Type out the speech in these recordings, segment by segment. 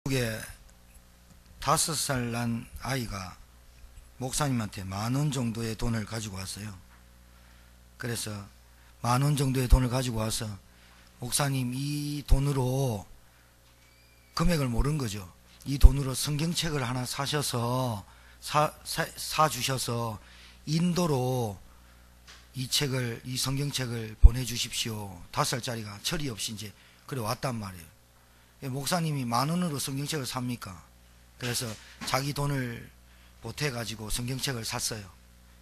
미국에 5살 난 아이가 목사님한테 10,000원 정도의 돈을 가지고 왔어요. 그래서 10,000원 정도의 돈을 가지고 와서 목사님, 이 돈으로, 금액을 모르는 거죠. 이 돈으로 성경책을 하나 사셔서 사주셔서 인도로 이 성경책을 보내주십시오. 5살짜리가 철이 없이 이제 그래 왔단 말이에요. 목사님이 10,000원으로 성경책을 삽니까? 그래서 자기 돈을 보태가지고 성경책을 샀어요.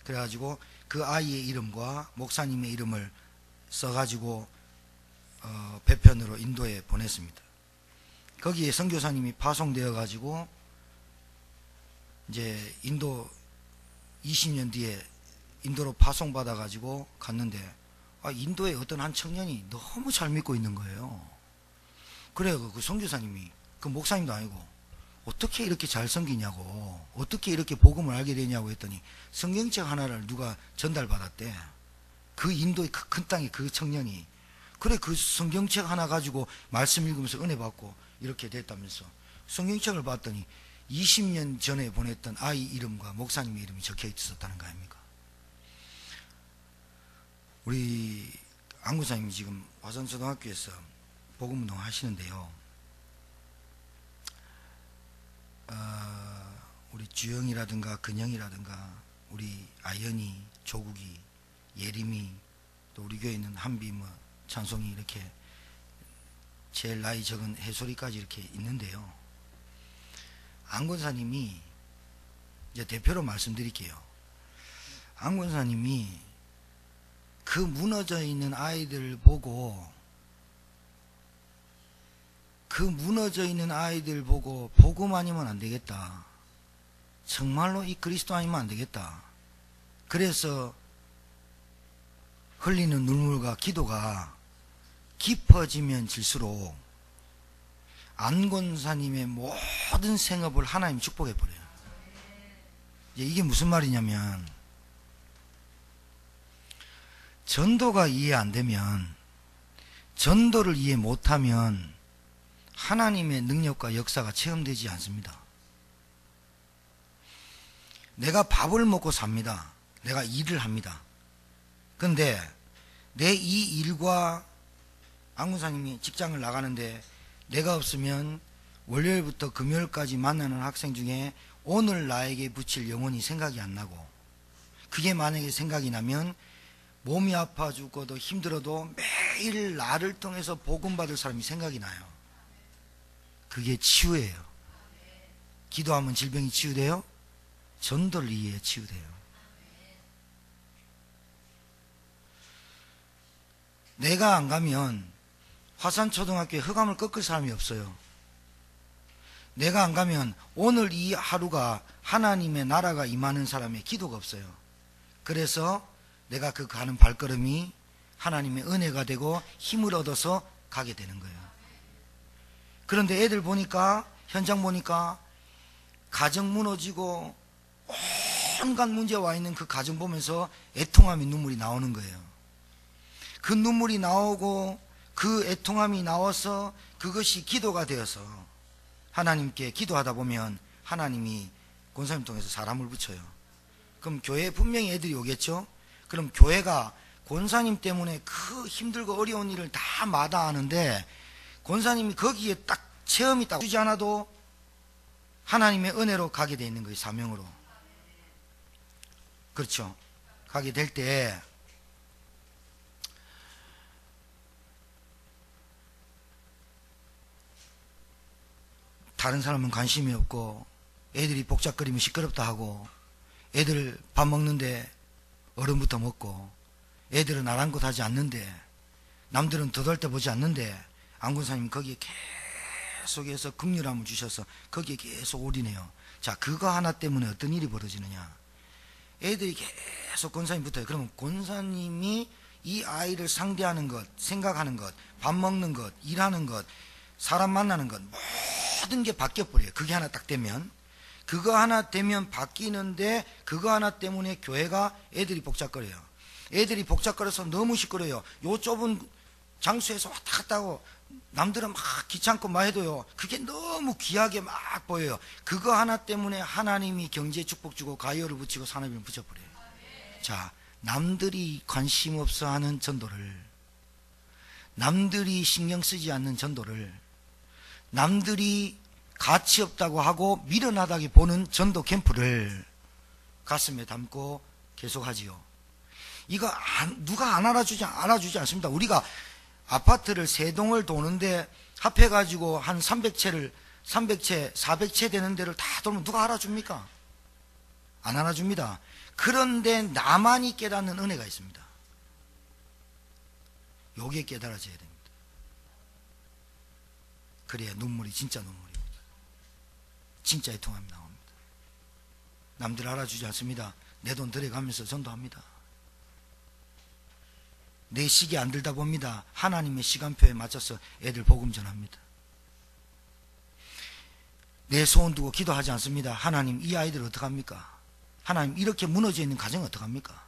그래가지고 그 아이의 이름과 목사님의 이름을 써가지고 배편으로 인도에 보냈습니다. 거기에 선교사님이 파송되어 가지고 이제 인도 20년 뒤에 인도로 파송받아 가지고 갔는데, 인도의 어떤 한 청년이 너무 잘 믿고 있는 거예요. 그래요. 그 선교사님이, 그 목사님도 아니고, 어떻게 이렇게 잘 섬기냐고, 어떻게 이렇게 복음을 알게 되냐고 했더니 성경책 하나를 누가 전달받았대. 그 인도의 그 큰 땅의 그 청년이. 그래, 그 성경책 하나 가지고 말씀 읽으면서 은혜 받고 이렇게 됐다면서. 성경책을 봤더니 20년 전에 보냈던 아이 이름과 목사님의 이름이 적혀 있었다는 거 아닙니까? 우리 안구사님이 지금 화산초등학교에서 복음운동 하시는데요. 우리 주영이라든가 근영이라든가 우리 아연이, 조국이, 예림이, 또 우리 교회 있는 한비, 찬송이 이렇게 제일 나이 적은 해솔이까지 이렇게 있는데요. 안권사님이, 이제 대표로 말씀드릴게요. 안권사님이 그 무너져 있는 아이들 보고, 복음 아니면 안 되겠다. 정말로 이 그리스도 아니면 안 되겠다. 그래서 흘리는 눈물과 기도가 깊어지면 질수록 안권사님의 모든 생업을 하나님 축복해 버려요. 이게 무슨 말이냐면, 전도가 이해 안 되면, 전도를 이해 못하면 하나님의 능력과 역사가 체험되지 않습니다. 내가 밥을 먹고 삽니다. 내가 일을 합니다. 근데 내 이 일과, 안군사님이 직장을 나가는데 내가 없으면 월요일부터 금요일까지 만나는 학생 중에 오늘 나에게 붙일 영혼이 생각이 안 나고, 그게 만약에 생각이 나면 몸이 아파 죽고도 힘들어도 매일 나를 통해서 복음 받을 사람이 생각이 나요. 그게 치유예요. 기도하면 질병이 치유돼요? 전도를 이해해 치유돼요. 내가 안 가면 화산초등학교에 흑암을 꺾을 사람이 없어요. 내가 안 가면 오늘 이 하루가 하나님의 나라가 임하는 사람의 기도가 없어요. 그래서 내가 그 가는 발걸음이 하나님의 은혜가 되고 힘을 얻어서 가게 되는 거예요. 그런데 애들 보니까, 현장 보니까 가정 무너지고 온갖 문제 와 있는 그 가정 보면서 애통함이 눈물이 나오는 거예요. 그 눈물이 나오고 그 애통함이 나와서 그것이 기도가 되어서 하나님께 기도하다 보면 하나님이 권사님 통해서 사람을 붙여요. 그럼 교회에 분명히 애들이 오겠죠? 그럼 교회가 권사님 때문에 그 힘들고 어려운 일을 다 마다하는데, 권사님이 거기에 딱 체험이 딱 주지 않아도 하나님의 은혜로 가게 돼 있는 거예요. 사명으로. 그렇죠? 가게 될 때 다른 사람은 관심이 없고, 애들이 복잡거리면 시끄럽다 하고, 애들 밥 먹는데 어른부터 먹고, 애들은 아랑곳하지 않는데, 남들은 더덜대보지 않는데, 안군사님 거기에 계속해서 긍휼함을 주셔서 거기에 계속 올인해요. 자, 그거 하나 때문에 어떤 일이 벌어지느냐? 애들이 계속 권사님 붙어요. 그러면 권사님이 이 아이를 상대하는 것, 생각하는 것, 밥 먹는 것, 일하는 것, 사람 만나는 것, 모든 게 바뀌어버려요. 그게 하나 딱 되면. 그거 하나 되면 바뀌는데, 그거 하나 때문에 교회가 애들이 복잡거려요. 애들이 복잡거려서 너무 시끄러워요. 요 좁은 장소에서 왔다 갔다 하고 남들은 막 귀찮고 막 해도요, 그게 너무 귀하게 막 보여요. 그거 하나 때문에 하나님이 경제 축복 주고 가요를 붙이고 산업인을 붙여버려요. 자, 남들이 관심 없어 하는 전도를, 남들이 신경 쓰지 않는 전도를, 남들이 가치 없다고 하고 미련하다고 보는 전도 캠프를 가슴에 담고 계속하지요. 이거 누가 안 알아주지 않습니다. 우리가 아파트를 3동을 도는데 합해가지고 한 300채, 400채 되는 데를 다 돌면 누가 알아줍니까? 안 알아줍니다. 그런데 나만이 깨닫는 은혜가 있습니다. 요게 깨달아져야 됩니다. 그래야 눈물이 진짜 눈물입니다. 진짜의 통함이 나옵니다. 남들 알아주지 않습니다. 내 돈 들여가면서 전도합니다. 내 시기 안 들다 봅니다. 하나님의 시간표에 맞춰서 애들 복음 전합니다. 내 소원 두고 기도하지 않습니다. 하나님, 이 아이들 어떡합니까? 하나님, 이렇게 무너져 있는 가정 어떡합니까?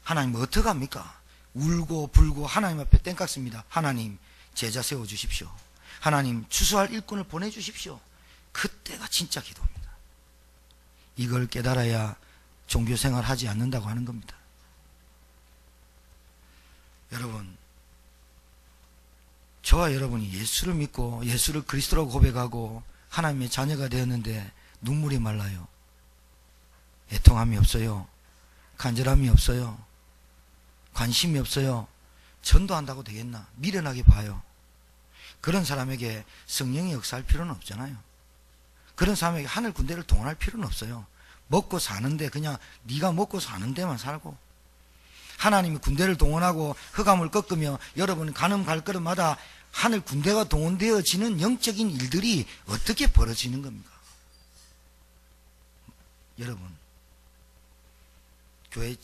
하나님, 어떡합니까? 울고 불고 하나님 앞에 땡깍습니다. 하나님, 제자 세워주십시오. 하나님, 추수할 일꾼을 보내주십시오. 그때가 진짜 기도입니다. 이걸 깨달아야 종교생활 하지 않는다고 하는 겁니다. 여러분, 저와 여러분이 예수를 믿고 예수를 그리스도라고 고백하고 하나님의 자녀가 되었는데 눈물이 말라요. 애통함이 없어요. 간절함이 없어요. 관심이 없어요. 전도한다고 되겠나? 미련하게 봐요. 그런 사람에게 성령의 역사할 필요는 없잖아요. 그런 사람에게 하늘 군대를 동원할 필요는 없어요. 먹고 사는데 그냥 네가 먹고 사는 데만 살고, 하나님이 군대를 동원하고 흑암을 꺾으며 여러분 가는 갈걸음마다 하늘 군대가 동원되어지는 영적인 일들이 어떻게 벌어지는 겁니까? 여러분, 교회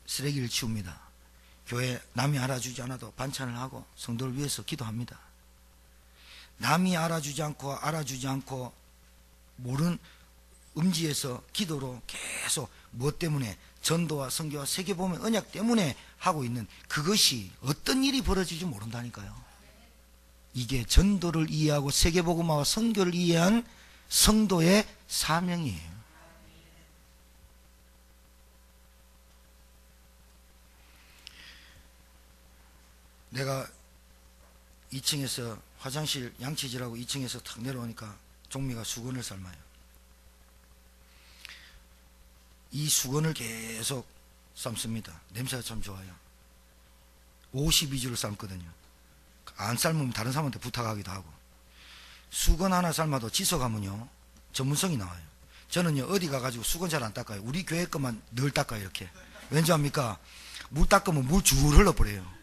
쓰레기를 치웁니다. 교회 남이 알아주지 않아도 반찬을 하고 성도를 위해서 기도합니다. 남이 알아주지 않고 모르는 음지에서 기도로 계속 무엇 때문에? 전도와 선교와 세계보면 언약 때문에 하고 있는 그것이 어떤 일이 벌어질지 모른다니까요. 이게 전도를 이해하고 세계복음화와 선교를 이해한 성도의 사명이에요. 내가 2층에서 화장실 양치질하고 2층에서 탁 내려오니까 종미가 수건을 삶아요. 이 수건을 계속 삶습니다. 냄새가 참 좋아요. 52주를 삶거든요. 안 삶으면 다른 사람한테 부탁하기도 하고. 수건 하나 삶아도 지속하면요 전문성이 나와요. 저는요 어디 가가지고 수건 잘 안 닦아요. 우리 교회 것만 늘 닦아요. 이렇게. 왠지 압니까? 물 닦으면 물 줄 흘러버려요.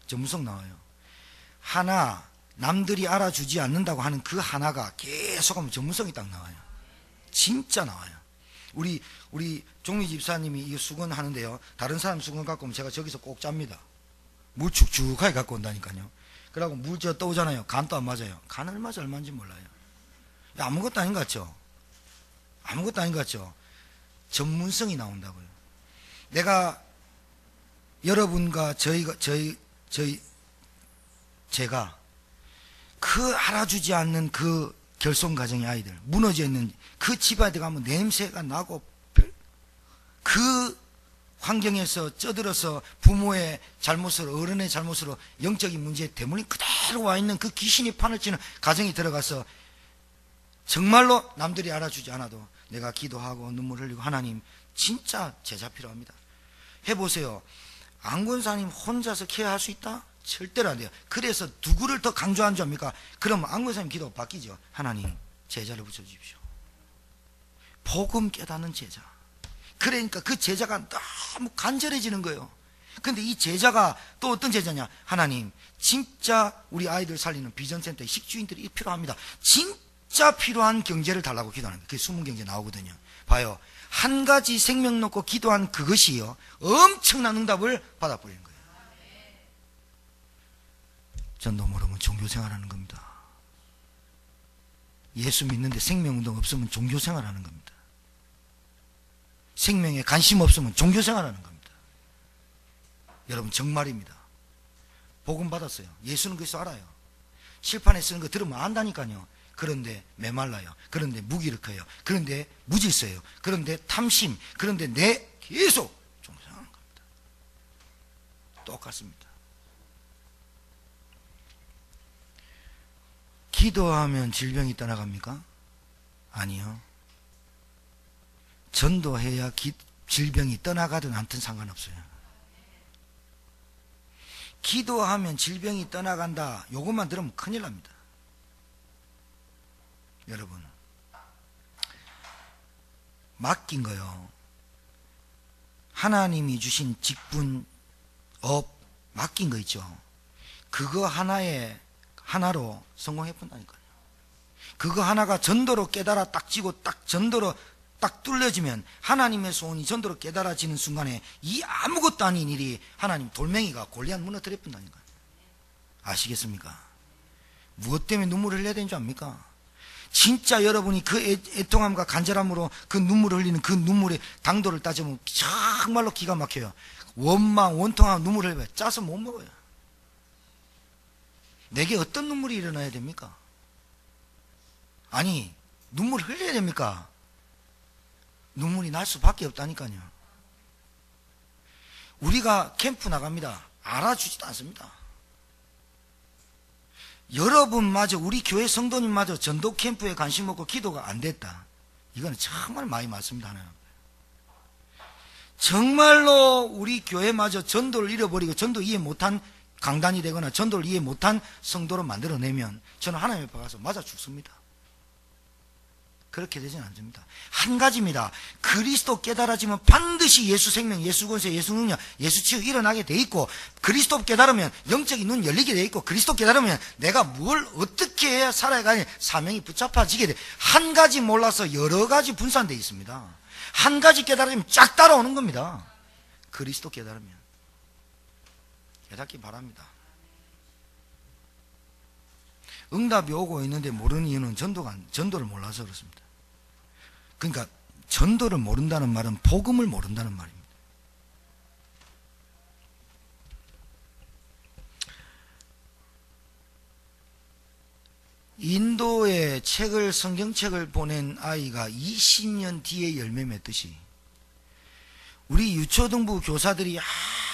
전문성 나와요. 하나 남들이 알아주지 않는다고 하는 그 하나가 계속하면 전문성이 딱 나와요. 진짜 나와요. 우리 종미 집사님이 이 수건 하는데요, 다른 사람 수건 갖고 오면 제가 저기서 꼭 짭니다. 물 축축하게 갖고 온다니까요. 그러고 물 저 떠오잖아요. 간도 안 맞아요. 간 얼마인지 몰라요. 아무것도 아닌 것 같죠? 아무것도 아닌 것 같죠? 전문성이 나온다고요. 내가 여러분과 제가 그 알아주지 않는 그 결손가정의 아이들, 무너져 있는 그 집안에 들어가면 냄새가 나고, 그 환경에서 쪄들어서 부모의 잘못으로, 어른의 잘못으로 영적인 문제에 대문이 그대로 와 있는 그 귀신이 판을 치는 가정이 들어가서 정말로 남들이 알아주지 않아도 내가 기도하고 눈물 흘리고, 하나님 진짜 제자 필요합니다. 해보세요. 안권사님 혼자서 케어할 수 있다? 절대로 안 돼요. 그래서 누구를 더 강조한 줄 압니까? 그러면 안권사님 기도 바뀌죠. 하나님 제자를 붙여주십시오. 복음 깨닫는 제자. 그러니까 그 제자가 너무 간절해지는 거예요. 근데 이 제자가 또 어떤 제자냐? 하나님 진짜 우리 아이들 살리는 비전센터에 식주인들이 필요합니다. 진짜 필요한 경제를 달라고 기도하는 거예요. 그게 숨은경제 나오거든요. 봐요. 한 가지 생명 놓고 기도한 그것이요 엄청난 응답을 받아버리는 거예요. 전도 모르면 종교생활하는 겁니다. 예수 믿는데 생명운동 없으면 종교생활하는 겁니다. 생명에 관심 없으면 종교생활하는 겁니다. 여러분 정말입니다. 복음 받았어요. 예수는 그리스도 알아요. 칠판에 쓰는 거 들으면 안다니까요. 그런데 메말라요. 그런데 무기력해요. 그런데 무질서예요. 그런데 탐심. 그런데 내 계속 종상하는 겁니다. 똑같습니다. 기도하면 질병이 떠나갑니까? 아니요. 전도해야 질병이 떠나가든 않든 상관없어요. 기도하면 질병이 떠나간다. 요것만 들으면 큰일 납니다. 여러분, 맡긴 거요. 하나님이 주신 직분, 업, 맡긴 거 있죠. 그거 하나로 성공해본다니까요. 그거 하나가 전도로 깨달아 딱 지고 딱 전도로 딱 뚫려지면 하나님의 소원이 전도로 깨달아지는 순간에 이 아무것도 아닌 일이 하나님 돌멩이가 골리앗 무너뜨려 본다니까요. 아시겠습니까? 무엇 때문에 눈물을 흘려야 되는 줄 압니까? 진짜 여러분이 그 애통함과 간절함으로 그 눈물을 흘리는 그 눈물의 당도를 따지면 정말로 기가 막혀요. 원통하고 눈물을 흘려요. 짜서 못 먹어요. 내게 어떤 눈물이 일어나야 됩니까? 아니, 눈물을 흘려야 됩니까? 눈물이 날 수밖에 없다니까요. 우리가 캠프 나갑니다. 알아주지도 않습니다. 여러분마저, 우리 교회 성도님마저 전도 캠프에 관심 없고 기도가 안 됐다. 이거는 정말 많이 맞습니다. 하나님. 정말로 우리 교회마저 전도를 잃어버리고 전도 이해 못한 강단이 되거나 전도를 이해 못한 성도로 만들어내면 저는 하나님 앞에 가서 맞아 죽습니다. 그렇게 되지는 않습니다. 한 가지입니다. 그리스도 깨달아지면 반드시 예수 생명, 예수 권세, 예수 능력, 예수 치유 일어나게 돼 있고, 그리스도 깨달으면 영적인 눈 열리게 돼 있고, 그리스도 깨달으면 내가 뭘 어떻게 해야 살아가니 사명이 붙잡아지게 돼. 한 가지 몰라서 여러 가지 분산되어 있습니다. 한 가지 깨달으면 쫙 따라오는 겁니다. 그리스도 깨달으면. 깨닫기 바랍니다. 응답이 오고 있는데 모르는 이유는 전도를 몰라서 그렇습니다. 그러니까 전도를 모른다는 말은 복음을 모른다는 말입니다. 인도에 성경책을 보낸 아이가 20년 뒤에 열매 맺듯이 우리 유초등부 교사들이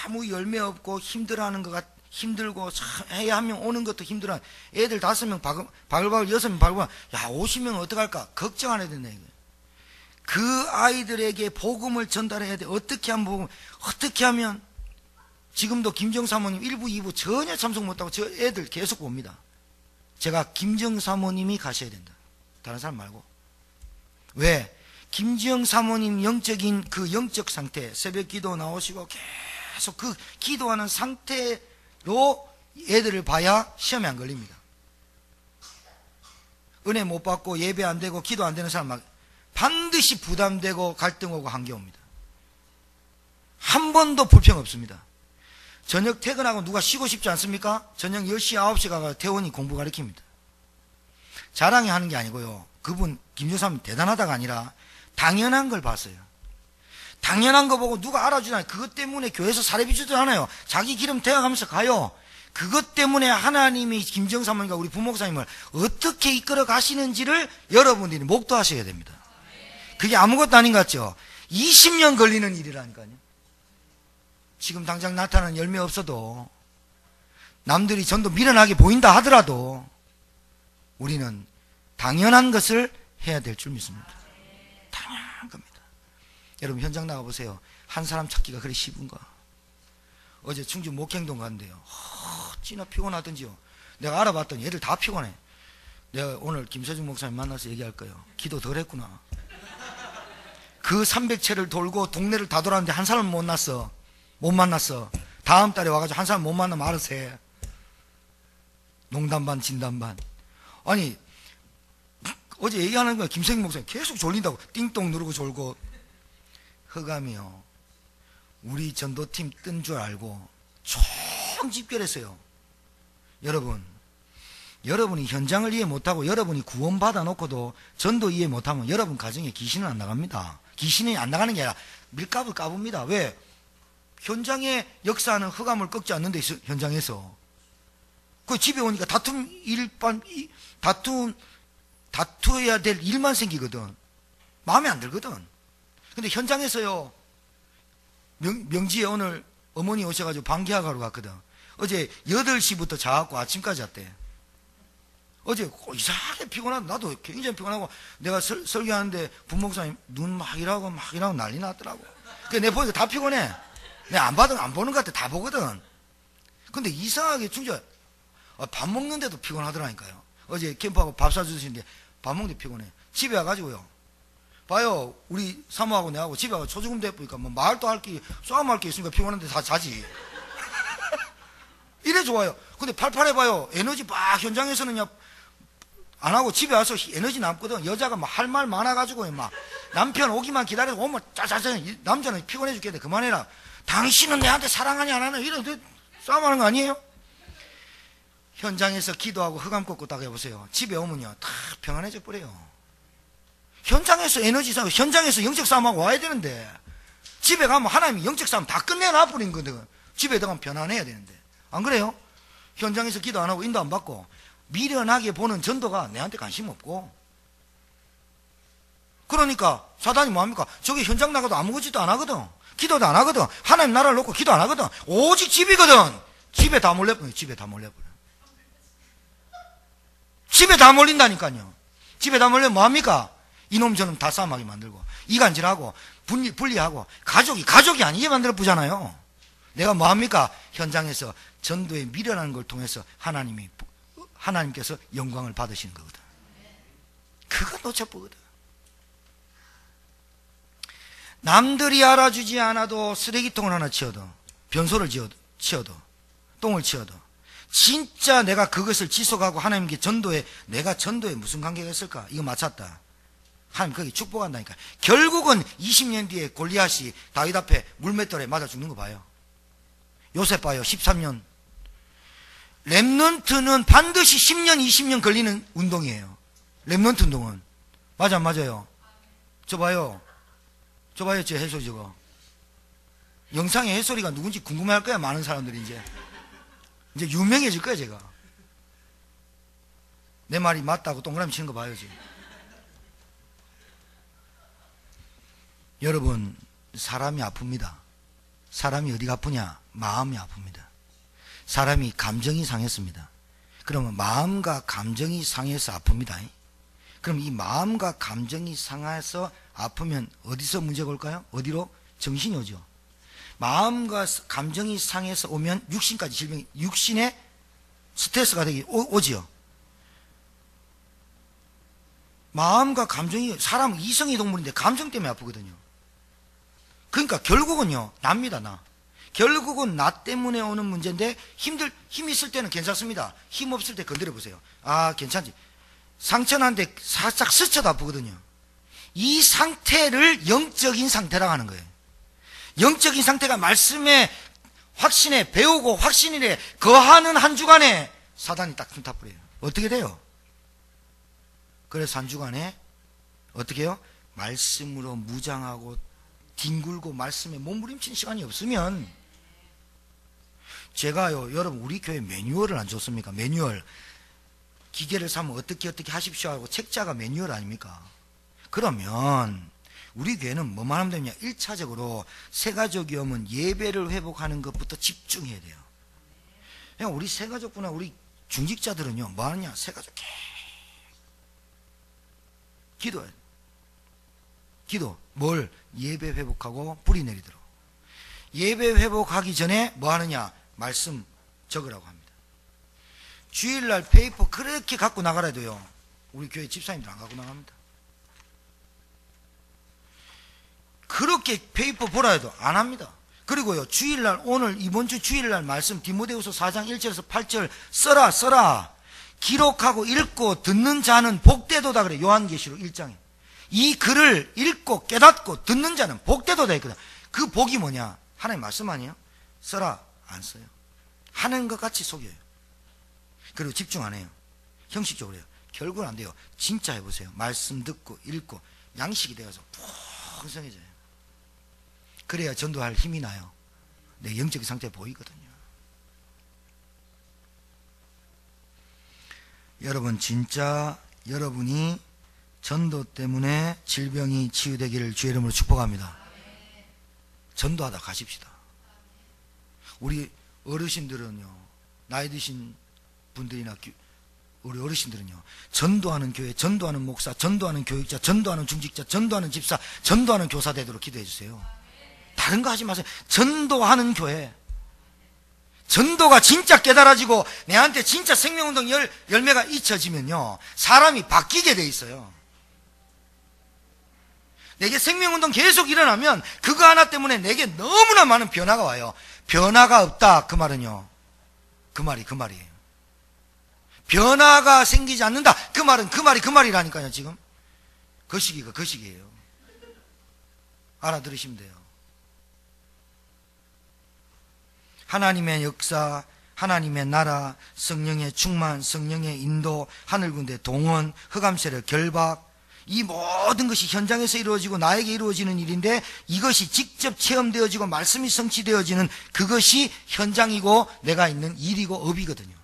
아무 열매 없고 힘들어하는 것 힘들고 해야 한 명 오는 것도 힘들어. 애들 5명 바글바글 6명 바글바글 야 50명 어떡할까 걱정 안 해야 된다 이거예요. 그 아이들에게 복음을 전달해야 돼. 어떻게 하면 지금도 김정 사모님 1부 2부 전혀 참석 못하고 저 애들 계속 봅니다. 제가 김정 사모님이 가셔야 된다. 다른 사람 말고. 왜? 김지영 사모님 영적인 그 영적 상태, 새벽 기도 나오시고 계속 그 기도하는 상태로 애들을 봐야 시험에 안 걸립니다. 은혜 못 받고 예배 안 되고 기도 안 되는 사람 막 반드시 부담되고 갈등 오고 한계 옵니다. 한 번도 불평 없습니다. 저녁 퇴근하고 누가 쉬고 싶지 않습니까? 저녁 10시, 9시 가서 태원이 공부 가르칩니다. 자랑이 하는 게 아니고요. 그분 김여사님 대단하다가 아니라 당연한 걸 봤어요. 당연한 거 보고 누가 알아주잖아요. 그것 때문에 교회에서 사례비 주도 않아요. 자기 기름 대어가면서 가요. 그것 때문에 하나님이 김정 사모님과 우리 부목사님을 어떻게 이끌어 가시는지를 여러분들이 목도하셔야 됩니다. 그게 아무것도 아닌 것 같죠? 20년 걸리는 일이라니까요. 지금 당장 나타나는 열매 없어도 남들이 전도 미련하게 보인다 하더라도 우리는 당연한 것을 해야 될 줄 믿습니다. 당연한 겁니다. 여러분 현장 나가보세요. 한 사람 찾기가 그리 쉬운가? 어제 충주 목행동 갔는데요. 찌나 피곤하던지요. 내가 알아봤더니 애들 다 피곤해. 내가 오늘 김서중 목사님 만나서 얘기할 거예요. 기도 덜 했구나. 그 300채를 돌고 동네를 다 돌았는데 한 사람 못 만났어. 다음 달에 와가지고 한 사람 못 만나면 알아서 해. 농담 반 진담 반. 아니 어제 얘기하는 거야. 김성인 목사님 계속 졸린다고 띵동 누르고 졸고. 흑암이요. 우리 전도팀 뜬 줄 알고 총집결했어요. 여러분이 현장을 이해 못하고 여러분이 구원받아 놓고도 전도 이해 못하면 여러분 가정에 귀신은 안 나갑니다. 귀신이 안 나가는 게 아니라 밀가루 까붑니다. 왜? 현장에 역사하는 흑암을 꺾지 않는 데 있어. 현장에서 그 집에 오니까 다투어야 될 일만 생기거든. 마음에 안 들거든. 근데 현장에서요, 명지에 오늘 어머니 오셔가지고 방기하러 갔거든. 어제 8시부터 자갖고 아침까지 왔대. 어제 이상하게 피곤하다. 나도 굉장히 피곤하고, 내가 설교하는데 부목사님 눈 막 일하고 난리 났더라고. 내 보니까 다 피곤해. 내가 안 보는 것 같아. 다 보거든. 근데 이상하게 진짜 밥 먹는데도 피곤하더라니까요. 어제 캠프하고 밥 사주시는데 밥 먹는데 피곤해. 집에 와가지고요, 봐요, 우리 사모하고 내하고 집에 와서 초중금 대보니까 뭐 말도 할 게 싸움할 게 있으니까 피곤한데 다 자지. 이래 좋아요. 근데 팔팔해봐요. 에너지 막 현장에서는 안 하고 집에 와서 에너지 남거든. 여자가 막 할 말 많아가지고 막 남편 오기만 기다리고 오면 짜자잔. 남자는 피곤해 죽겠는데 그만해라. 당신은 내한테 사랑하니 안 하니 이런 싸움하는 거 아니에요? 현장에서 기도하고 흑암 꺾고 딱 해보세요. 집에 오면요 다 평안해져 버려요. 현장에서 에너지 싸움, 현장에서 영적 싸움하고 와야 되는데, 집에 가면 하나님이 영적 싸움 다 끝내놔 버린 거거든. 집에 들어가면 편안해야 되는데. 안 그래요? 현장에서 기도 안 하고 인도 안 받고 미련하게 보는 전도가 내한테 관심 없고, 그러니까 사단이 뭐합니까? 저기 현장 나가도 아무것도 안 하거든. 기도도 안 하거든. 하나님 나라를 놓고 기도 안 하거든. 오직 집이거든. 집에 다 몰려버려요. 집에 다 몰려버려요. 집에 다 몰린다니까요. 집에 다 몰리면 뭐합니까? 이놈 저놈 다 싸움하게 만들고, 이간질하고, 분리하고, 가족이 아니게 만들어 보잖아요. 내가 뭐합니까? 현장에서 전도에 미련하는 걸 통해서 하나님께서 영광을 받으시는 거거든. 그거 놓쳐보거든. 남들이 알아주지 않아도 쓰레기통을 하나 치워도, 변소를 치워도, 똥을 치워도, 진짜 내가 그것을 지속하고 하나님께 내가 전도에 무슨 관계가 있을까? 이거 맞췄다. 하나님 거기 축복한다니까. 결국은 20년 뒤에 골리앗이 다윗 앞에 물맷돌에 맞아 죽는 거 봐요. 요셉 봐요. 13년. 렘넌트는 반드시 10년, 20년 걸리는 운동이에요. 렘넌트 운동은. 맞아, 안 맞아요? 저 봐요, 제 해소리 저거. 영상의 해소리가 누군지 궁금해 할 거야, 많은 사람들이 이제 유명해질 거야, 제가. 내 말이 맞다고 동그라미 치는 거 봐요, 지금. 여러분, 사람이 아픕니다. 사람이 어디가 아프냐? 마음이 아픕니다. 사람이 감정이 상했습니다. 그러면 마음과 감정이 상해서 아픕니다. 그럼 이 마음과 감정이 상해서 아프면 어디서 문제가 올까요? 어디로? 정신이 오죠. 마음과 감정이 상해서 오면 육신까지 질병이, 육신에 스트레스가 되기 오지요. 마음과 감정이, 사람은 이성의 동물인데 감정 때문에 아프거든요. 그러니까 결국은요, 납니다, 나. 결국은 나 때문에 오는 문제인데, 힘 있을 때는 괜찮습니다. 힘 없을 때 건드려 보세요. 아, 괜찮지. 상처난데 살짝 스쳐도 아프거든요. 이 상태를 영적인 상태라고 하는 거예요. 영적인 상태가 말씀의 확신에 배우고 확신에 거하는 한 주간에 사단이 딱 틈타버려요. 어떻게 돼요? 그래서 한 주간에 어떻게 해요? 말씀으로 무장하고 뒹굴고 말씀에 몸부림치는 시간이 없으면, 제가요, 여러분, 우리 교회 매뉴얼을 안 줬습니까? 매뉴얼. 기계를 사면 어떻게 하십시오 하고 책자가 매뉴얼 아닙니까? 그러면 우리 교회는 뭐만 하면 되냐? 1차적으로 새가족이 오면 예배를 회복하는 것부터 집중해야 돼요. 그냥 우리 새가족구나 우리 중직자들은요, 뭐 하느냐? 새가족 기도해. 기도. 뭘? 예배 회복하고 뿌리 내리도록. 예배 회복하기 전에 뭐 하느냐? 말씀 적으라고 합니다. 주일날 페이퍼 그렇게 갖고 나가라 해도요, 우리 교회 집사님들 안 갖고 나갑니다. 그렇게 페이퍼 보라 해도 안 합니다. 그리고요, 주일날, 오늘 이번 주 주일날 말씀 디모데후서 4장 1절에서 8절 써라. 기록하고 읽고 듣는 자는 복되도다 그래. 요한계시록 1장에. 이 글을 읽고 깨닫고 듣는 자는 복되도다 했거든. 그 복이 뭐냐? 하나님 말씀 아니에요? 써라. 안 써요. 하는 것 같이 속여요. 그리고 집중 안 해요. 형식적으로 해요. 결국은 안 돼요. 진짜 해보세요. 말씀 듣고 읽고 양식이 되어서 풍성해져요. 그래야 전도할 힘이 나요. 내 영적인 상태 보이거든요. 여러분, 진짜 여러분이 전도 때문에 질병이 치유되기를 주의 이름으로 축복합니다. 전도하다 가십시다. 우리 어르신들은요, 나이 드신 분들이나 우리 어르신들은요, 전도하는 교회, 전도하는 목사, 전도하는 교육자, 전도하는 중직자, 전도하는 집사, 전도하는 교사 되도록 기도해 주세요. 다른 거 하지 마세요. 전도하는 교회. 전도가 진짜 깨달아지고 내한테 진짜 생명운동 열매가 잊혀지면요, 사람이 바뀌게 돼 있어요. 내게 생명운동 계속 일어나면 그거 하나 때문에 내게 너무나 많은 변화가 와요. 변화가 없다, 그 말은요, 그 말이에요. 변화가 생기지 않는다, 그 말은 그 말이라니까요. 지금 그 시기가 그 시기예요. 알아들으시면 돼요. 하나님의 역사, 하나님의 나라, 성령의 충만, 성령의 인도, 하늘군대 동원, 흑암세력 결박, 이 모든 것이 현장에서 이루어지고 나에게 이루어지는 일인데, 이것이 직접 체험되어지고 말씀이 성취되어지는 그것이 현장이고 내가 있는 일이고 업이거든요.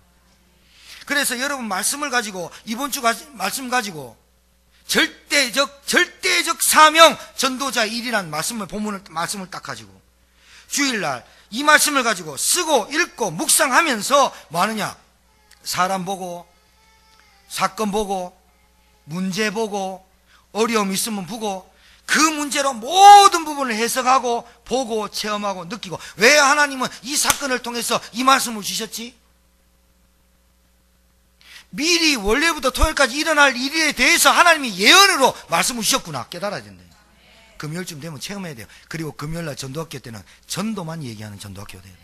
그래서 여러분, 말씀을 가지고, 이번 주 말씀 가지고 절대적 사명 전도자의 일이라는 말씀을 딱 가지고 주일날 이 말씀을 가지고 쓰고 읽고 묵상하면서 뭐 하느냐? 사람 보고, 사건 보고, 문제 보고, 어려움 있으면 보고, 그 문제로 모든 부분을 해석하고 보고 체험하고 느끼고. 왜 하나님은 이 사건을 통해서 이 말씀을 주셨지? 미리 원래부터 토요일까지 일어날 일에 대해서 하나님이 예언으로 말씀을 주셨구나, 깨달아야 된다. 금요일쯤 되면 체험해야 돼요. 그리고 금요일날 전도학교 때는 전도만 얘기하는 전도학교가 돼요.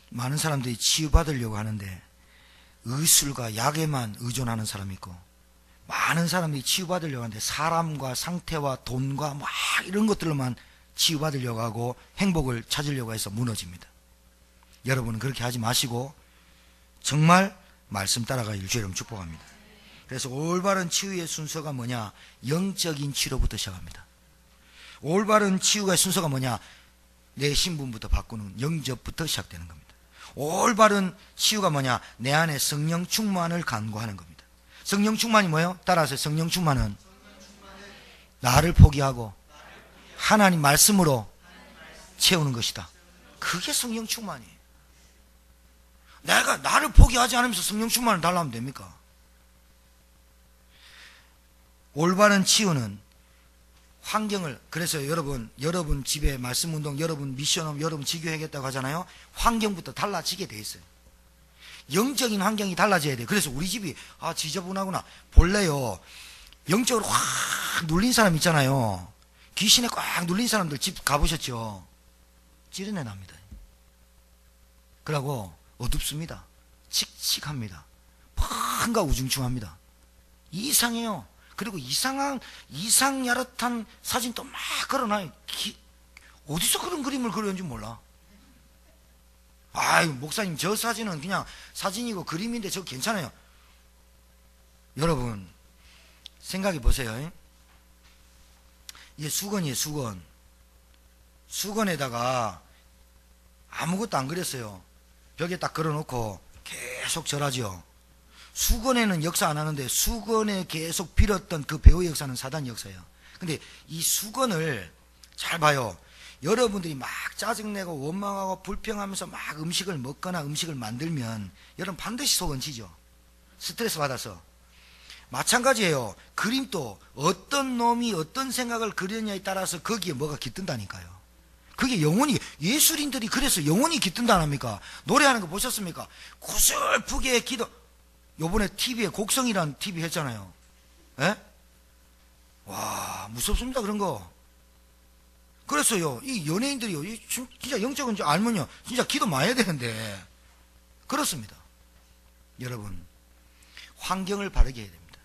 많은 사람들이 치유받으려고 하는데 의술과 약에만 의존하는 사람이 있고, 많은 사람들이 치유받으려고 하는데 사람과 상태와 돈과 막 이런 것들로만 치유받으려고 하고 행복을 찾으려고 해서 무너집니다. 여러분은 그렇게 하지 마시고 정말 말씀 따라가기를 주의 이름으로 축복합니다. 그래서 올바른 치유의 순서가 뭐냐? 영적인 치료부터 시작합니다. 올바른 치유의 순서가 뭐냐? 내 신분부터 바꾸는 영접부터 시작되는 겁니다. 올바른 치유가 뭐냐? 내 안에 성령 충만을 간구하는 겁니다. 성령 충만이 뭐예요? 따라하세요. 성령 충만은 나를 포기하고 하나님 말씀으로 채우는 것이다. 그게 성령 충만이에요. 내가 나를 포기하지 않으면서 성령 충만을 달라면 됩니까? 올바른 치유는 환경을, 그래서 여러분 집에 말씀운동, 여러분 미션업, 여러분 지교하겠다고 하잖아요. 환경부터 달라지게 돼 있어요. 영적인 환경이 달라져야 돼요. 그래서 우리 집이 지저분하구나. 본래요, 영적으로 확 눌린 사람 있잖아요. 귀신에 꽉 눌린 사람들 집 가보셨죠? 찌르내 납니다. 그러고 어둡습니다. 칙칙합니다. 뭔가 우중충합니다. 이상해요. 그리고 이상야릇한 사진도 막 걸어놔요. 어디서 그런 그림을 그렸는지 몰라. 아유, 목사님, 저 사진은 그냥 사진이고 그림인데 저거 괜찮아요. 여러분, 생각해 보세요. 이게 수건이에요, 수건. 수건에다가 아무것도 안 그렸어요. 벽에 딱 걸어놓고 계속 절하죠. 수건에는 역사 안 하는데 수건에 계속 빌었던 그 배우의 역사는 사단 역사예요. 근데 이 수건을 잘 봐요. 여러분들이 막 짜증내고 원망하고 불평하면서 막 음식을 먹거나 음식을 만들면 여러분 반드시 속은 지죠. 스트레스 받아서. 마찬가지예요. 그림도 어떤 놈이 어떤 생각을 그렸냐에 따라서 거기에 뭐가 깃든다니까요. 그게 영혼이, 예술인들이 그래서 영혼이 깃든다랍니까? 노래하는 거 보셨습니까? 구슬프게 기도. 요번에 TV에 곡성이라는 TV 했잖아요. 예? 와, 무섭습니다, 그런 거. 그래서요, 이 연예인들이요, 진짜 영적인 줄 알면요, 진짜 기도 많이 해야 되는데, 그렇습니다. 여러분, 환경을 바르게 해야 됩니다.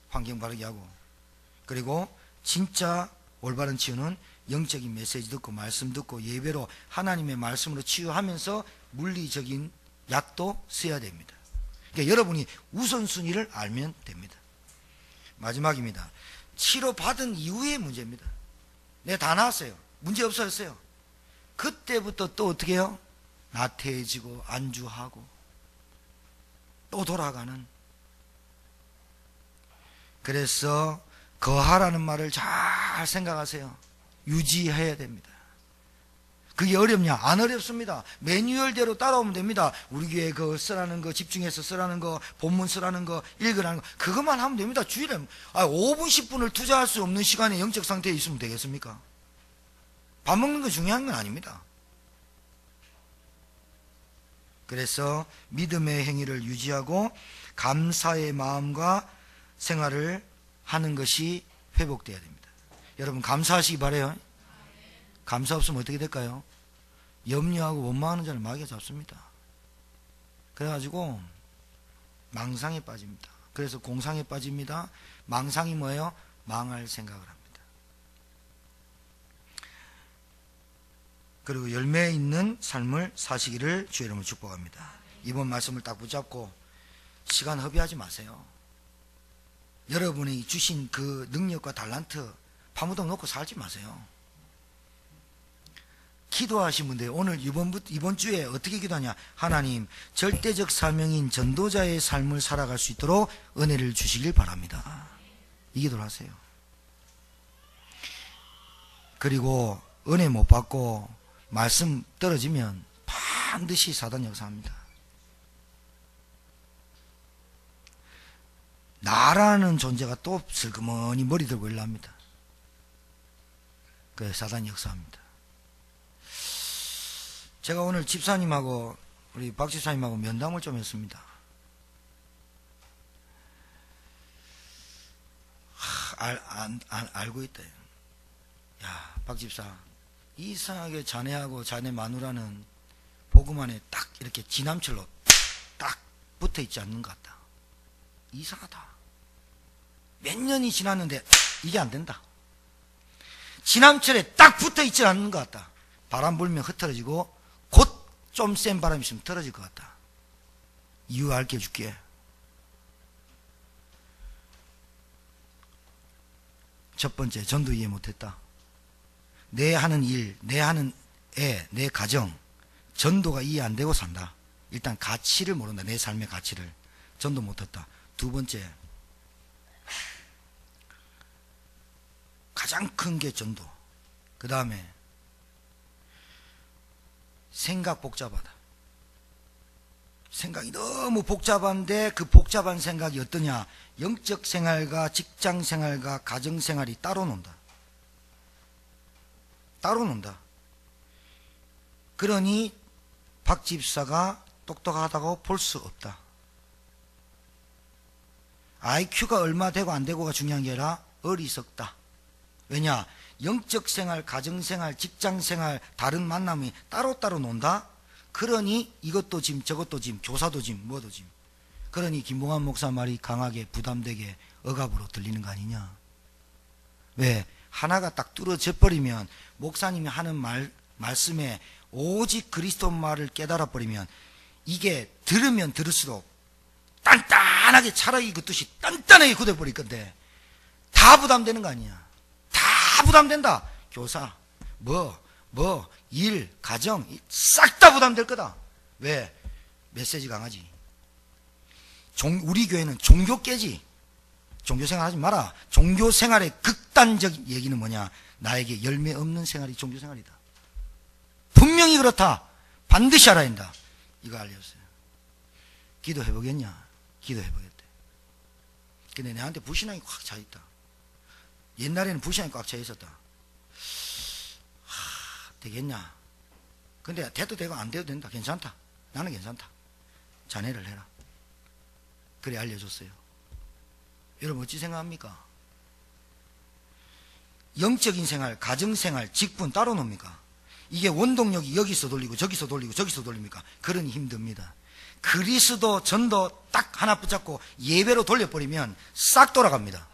환경 바르게 하고, 그리고 진짜 올바른 치유는 영적인 메시지 듣고 말씀 듣고 예배로 하나님의 말씀으로 치유하면서 물리적인 약도 써야 됩니다. 그러니까 여러분이 우선순위를 알면 됩니다. 마지막입니다. 치료받은 이후의 문제입니다. 내가 다 나았어요. 문제 없어졌어요. 그때부터 또 어떻게 해요? 나태해지고 안주하고 또 돌아가는. 그래서 거하라는 말을 잘 생각하세요. 유지해야 됩니다. 그게 어렵냐? 안 어렵습니다. 매뉴얼대로 따라오면 됩니다. 우리 교회 그 쓰라는 거, 집중해서 쓰라는 거, 본문 쓰라는 거, 읽으라는 거, 그것만 하면 됩니다. 주일에 5분 10분을 투자할 수 없는 시간에 영적 상태에 있으면 되겠습니까? 밥 먹는 거 중요한 건 아닙니다. 그래서 믿음의 행위를 유지하고 감사의 마음과 생활을 하는 것이 회복되어야 됩니다. 여러분 감사하시기 바라요. 감사 없으면 어떻게 될까요? 염려하고 원망하는 자를 마귀가 잡습니다. 그래가지고 망상에 빠집니다. 그래서 공상에 빠집니다. 망상이 뭐예요? 망할 생각을 합니다. 그리고 열매 있는 삶을 사시기를 주의 이름으로 축복합니다. 이번 말씀을 딱 붙잡고 시간 허비하지 마세요. 여러분이 주신 그 능력과 달란트 파묻어 놓고 살지 마세요. 기도하신 분들 오늘 이번 주에 어떻게 기도하냐? 하나님 절대적 사명인 전도자의 삶을 살아갈 수 있도록 은혜를 주시길 바랍니다. 이 기도를 하세요. 그리고 은혜 못 받고 말씀 떨어지면 반드시 사단 역사합니다. 나라는 존재가 또 슬그머니 머리 들고 일납니다. 그래서 사단이 역사합니다. 제가 오늘 집사님하고 우리 박 집사님하고 면담을 좀 했습니다. 알고 있다. 야, 박 집사, 이상하게 자네하고 자네 마누라는 복음 안에 딱 이렇게 지남철로 딱 붙어 있지 않는 것 같다. 이상하다. 몇 년이 지났는데 이게 안 된다. 지남철에 딱 붙어 있지 않는 것 같다. 바람 불면 흩어지고 곧 좀 센 바람이 있으면 떨어질 것 같다. 이유 알게 해줄게. 첫 번째, 전도 이해 못했다. 내 하는 일, 내 하는 애, 내 가정, 전도가 이해 안 되고 산다. 일단 가치를 모른다. 내 삶의 가치를. 전도 못했다. 두 번째, 가장 큰 게 전도. 그 다음에 생각 복잡하다. 생각이 너무 복잡한데 그 복잡한 생각이 어떠냐? 영적 생활과 직장 생활과 가정 생활이 따로 논다. 따로 논다. 그러니 박 집사가 똑똑하다고 볼 수 없다. IQ가 얼마 되고 안 되고가 중요한 게 아니라 어리석다. 왜냐? 영적 생활, 가정 생활, 직장 생활, 다른 만남이 따로따로 논다? 그러니 이것도 짐, 저것도 짐, 교사도 짐, 뭐도 짐. 그러니 김봉환 목사 말이 강하게 부담되게 억압으로 들리는 거 아니냐? 왜? 하나가 딱 뚫어져 버리면 목사님이 하는 말씀에 오직 그리스도 말을 깨달아 버리면 이게 들으면 들을수록 단단하게 차라리 그 뜻이 단단하게 굳어버릴 건데 다 부담되는 거 아니야? 다 부담된다. 교사, 일, 가정 싹 다 부담될 거다. 왜? 메시지 강하지. 우리 교회는 종교계지. 종교생활 하지 마라. 종교생활의 극단적 얘기는 뭐냐? 나에게 열매 없는 생활이 종교생활이다. 분명히 그렇다. 반드시 알아야 한다. 이거 알려줬어요. 기도해보겠냐? 기도해보겠대. 근데 내한테 불신앙이 꽉 차있다. 옛날에는 불신앙이 꽉 차있었다. 되겠냐? 근데 돼도 되고 안 돼도 된다. 괜찮다. 나는 괜찮다. 자네를 해라. 그래 알려줬어요. 여러분 어찌 생각합니까? 영적인 생활, 가정생활, 직분 따로 놉니까? 이게 원동력이 여기서 돌리고 저기서 돌리고 저기서 돌립니까? 그러니 힘듭니다. 그리스도 전도 딱 하나 붙잡고 예배로 돌려버리면 싹 돌아갑니다.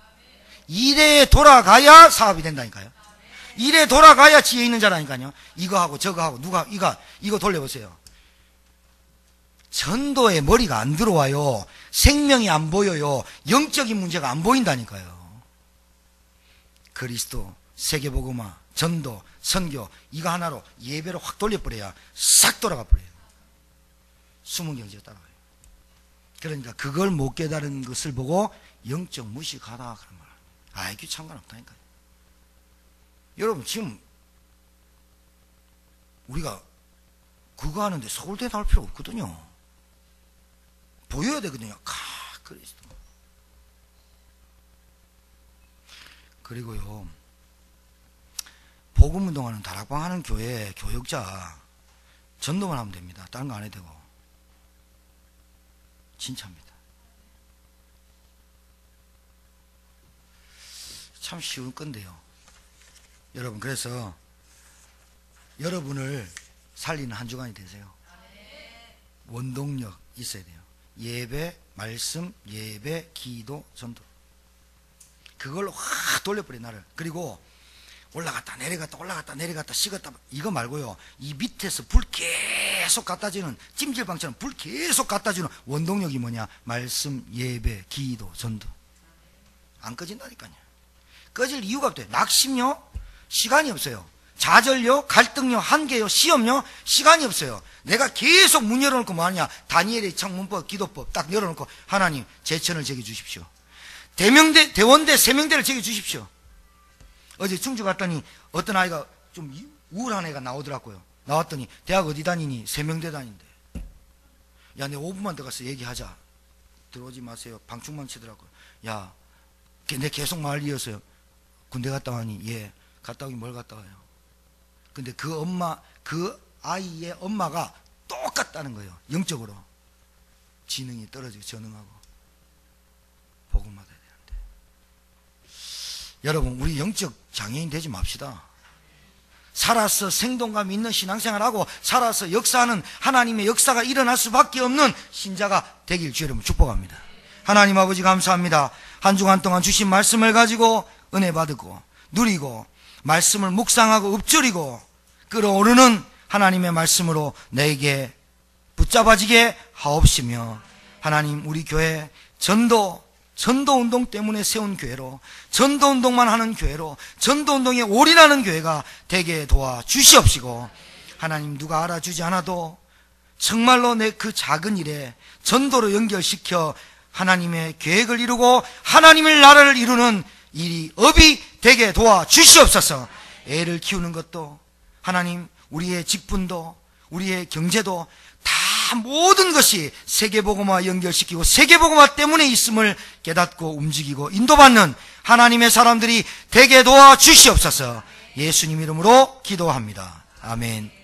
이래 돌아가야 사업이 된다니까요. 이래 돌아가야 지혜 있는 자라니까요. 이거 하고 저거 하고 누가 이거 돌려보세요. 전도에 머리가 안 들어와요. 생명이 안 보여요. 영적인 문제가 안 보인다니까요. 그리스도, 세계복음화, 전도, 선교 이거 하나로 예배를 확 돌려버려야 싹 돌아가 버려요. 숨은 경제가 따라가요. 그러니까 그걸 못 깨달은 것을 보고 영적 무식하다 그런 말. IQ 상관없다니까요. 여러분 지금 우리가 그거 하는데 서울대 나올 필요 없거든요. 보여야 되거든요. 그리스도. 그리고요, 복음운동하는 다락방 하는 교회 교역자 전도만 하면 됩니다. 다른 거 안 해도 되고. 진짜입니다. 참 쉬운 건데요. 여러분, 그래서 여러분을 살리는 한 주간이 되세요. 원동력 있어야 돼요. 예배, 말씀, 예배, 기도, 전도. 그걸로 확 돌려버려 나를. 그리고 올라갔다 내려갔다 올라갔다 내려갔다 식었다 이거 말고요, 이 밑에서 불 계속 갖다주는, 찜질방처럼 불 계속 갖다주는 원동력이 뭐냐? 말씀, 예배, 기도, 전도. 안 꺼진다니까요. 꺼질 이유가 없대요. 낙심요? 시간이 없어요. 좌절요? 갈등요? 한계요? 시험요? 시간이 없어요. 내가 계속 문 열어놓고 뭐하냐? 다니엘의 창문법, 기도법 딱 열어놓고, 하나님 제천을 제게 주십시오. 대원대 3명대를 제게 주십시오. 어제 충주 갔더니 어떤 아이가 좀 우울한 애가 나오더라고요. 나왔더니 대학 어디 다니니? 3명대 다닌대. 야, 내 5분만 더 가서 얘기하자. 들어오지 마세요. 방충망 치더라고요. 야, 내 계속 말 이어서요. 군대 갔다 와니? 예. 갔다 오긴 뭘 갔다 와요. 근데 그 아이의 엄마가 똑같다는 거예요. 영적으로. 지능이 떨어지고 전능하고. 복음 받아야 되는데. 여러분, 우리 영적 장애인 되지 맙시다. 살아서 생동감 있는 신앙생활하고 살아서 역사하는 하나님의 역사가 일어날 수밖에 없는 신자가 되길 주 여러분 축복합니다. 하나님 아버지 감사합니다. 한 주간 동안 주신 말씀을 가지고 은혜 받고 누리고 말씀을 묵상하고 읊조리고 끌어오르는 하나님의 말씀으로 내게 붙잡아지게 하옵시며, 하나님 우리 교회 전도운동 때문에 세운 교회로, 전도운동만 하는 교회로, 전도운동에 올인하는 교회가 되게 도와주시옵시고, 하나님 누가 알아주지 않아도 정말로 내 그 작은 일에 전도로 연결시켜 하나님의 계획을 이루고 하나님의 나라를 이루는 일이 업이 되게 도와주시옵소서. 애를 키우는 것도, 하나님 우리의 직분도, 우리의 경제도 다 모든 것이 세계복음화 연결시키고 세계복음화 때문에 있음을 깨닫고 움직이고 인도받는 하나님의 사람들이 되게 도와주시옵소서. 예수님 이름으로 기도합니다. 아멘.